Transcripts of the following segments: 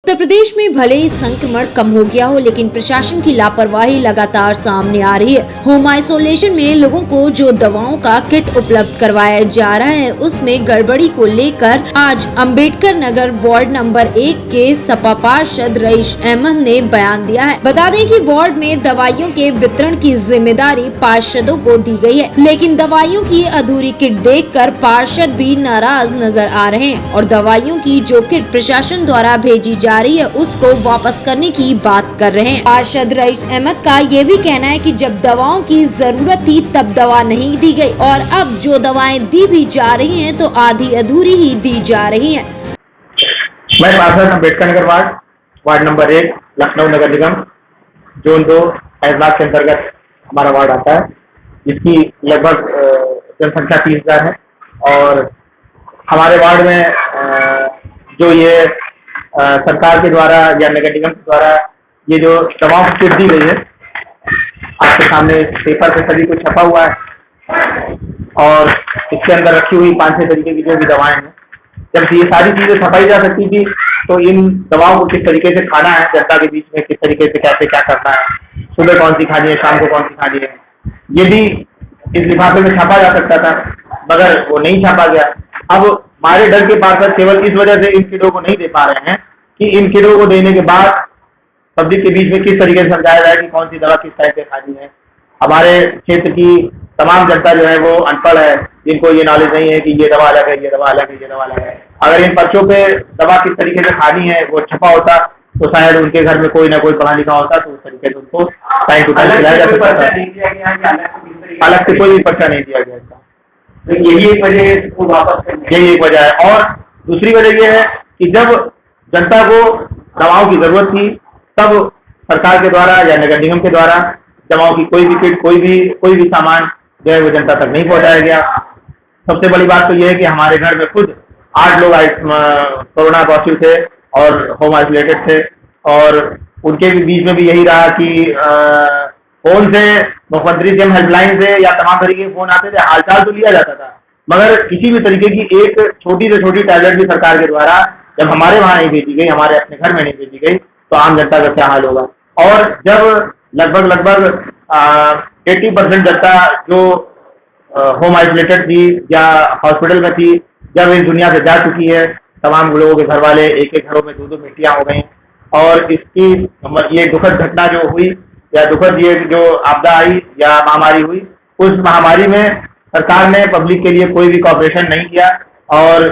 उत्तर प्रदेश में भले ही संक्रमण कम हो गया हो, लेकिन प्रशासन की लापरवाही लगातार सामने आ रही है। होम आइसोलेशन में लोगों को जो दवाओं का किट उपलब्ध करवाया जा रहा है, उसमें गड़बड़ी को लेकर आज अंबेडकर नगर वार्ड नंबर 1 के सपा पार्षद रईस अहमद ने बयान दिया है। बता दें कि वार्ड में दवाइयों के वितरण की जिम्मेदारी पार्षदों को दी गई है, लेकिन दवाइयों की अधूरी किट देखकर पार्षद भी नाराज नजर आ रहे हैं और दवाइयों की जो किट प्रशासन द्वारा भेजी जा रही है उसको वापस करने की बात कर रहे हैं। पार्षद रईस अहमद का ये भी कहना है कि जब दवाओं की जरूरत थी तब दवा नहीं दी गई और अब जो दवाएं दी भी जा रही हैं तो आधी अधूरी ही दी जा रही हैं। मैं पार्षद अंबेडकर नगर वार्ड नंबर 1 लखनऊ नगर निगम जोन 2 फैजलाबाद के अंतर्गत हमारा वार्ड आता है, जिसकी लगभग जनसंख्या 30,000 है। और हमारे वार्ड में जो ये सरकार के द्वारा या नगर निगम के द्वारा ये जो दवाओं की किट दी गई है, आपके सामने पेपर पे सभी कुछ छपा हुआ है और इसके अंदर रखी हुई 5-6 तरीके की जो भी दवाएं हैं। जब ये सारी चीजें छपाई जा सकती थी तो इन दवाओं को किस तरीके से खाना है, जनता के बीच में किस तरीके से कैसे क्या करना है, सुबह कौन सी खानी है, शाम को कौन सी खानी है, ये भी इस लिफाफे में छापा जा सकता था, मगर वो नहीं छापा गया। अब हमारे डर के पार्षद केवल इस वजह से इन किटों को नहीं दे पा रहे हैं कि इन किटों को देने के बाद पब्लिक के बीच में किस तरीके से समझाया जाए कि कौन सी दवा किस तरह से खानी है। हमारे क्षेत्र की तमाम जनता जो है वो अनपढ़ है, जिनको ये नॉलेज नहीं है कि ये दवा अलग है, ये दवा अलग है, ये दवा अलग है। अगर इन पर्चों पे दवा किस तरीके से खानी है वो छपा होता तो शायद उनके घर में कोई ना कोई पढ़ा लिखा होता तो उस तरीके से उनको टाइम टू टाइम खिलाया जा सकता था। अलग से कोई भी पर्चा नहीं दिया गया था। यही एक वजह है, यही एक वजह है। और दूसरी वजह यह है कि जब जनता को दवाओं की जरूरत थी तब सरकार के द्वारा या नगर निगम के द्वारा दवाओं की कोई भी किट कोई भी सामान जो है वो जनता तक नहीं पहुंचाया गया। सबसे बड़ी बात तो यह है कि हमारे घर में खुद 8 लोग कोरोना पॉजिटिव थे और होम आइसोलेटेड थे और उनके बीच में भी यही रहा कि फोन से मुख्यमंत्री के हेल्पलाइन से या तमाम तरीके के फोन आते थे, हालचाल तो लिया जाता था, मगर किसी भी तरीके की एक छोटी से छोटी टैबलेट भी सरकार के द्वारा जब हमारे वहां नहीं भेजी गई, हमारे अपने घर में नहीं भेजी गई, तो आम जनता का क्या हाल होगा। और जब लगभग 80% जनता जो होम आइसोलेटेड थी या हॉस्पिटल में थी, जब इस दुनिया से जा चुकी है, तमाम लोगों के घर वाले एक घर में 2 मृत्युआं हो गई और इसकी ये दुखद घटना जो हुई या दुखद ये जो आपदा आई या महामारी हुई, उस महामारी में सरकार ने पब्लिक के लिए कोई भी कॉपरेशन नहीं किया और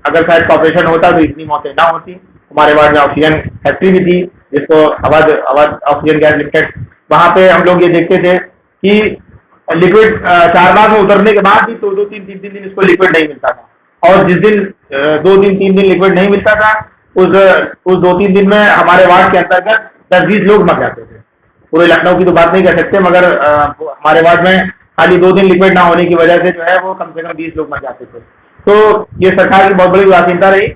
अगर शायद कॉपरेशन होता तो इतनी मौतें ना होती। हमारे वार्ड में ऑक्सीजन फैक्ट्री भी थी जिसको अवध ऑक्सीजन गैस लिमिटेड, वहां पे हम लोग ये देखते थे कि लिक्विड 4 बार में उतरने के बाद भी 2-3 दिन इसको लिक्विड नहीं मिलता था और जिस दिन 2-3 दिन लिक्विड नहीं मिलता था उस 2-3 दिन में हमारे वार्ड के अंतर्गत 10-20 लोग मर जाते थे। पूरे लखनऊ की तो बात नहीं कर सकते, मगर हमारे वार्ड में खाली 2 दिन लिक्विड ना होने की वजह से जो है वो कम से कम 20 लोग मर जाते थे। तो ये सरकार की बहुत बड़ी उदासीनता रही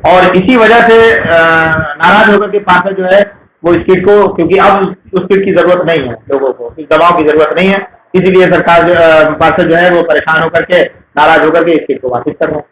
और इसी वजह से नाराज होकर के पार्षद जो है वो इस किट को, क्योंकि अब उस किट की जरूरत नहीं है, लोगों को इस दवाओं की जरूरत नहीं है, इसीलिए सरकार पार्षद जो है वो परेशान होकर के नाराज होकर के इस किट को वापस कर रहे हैं।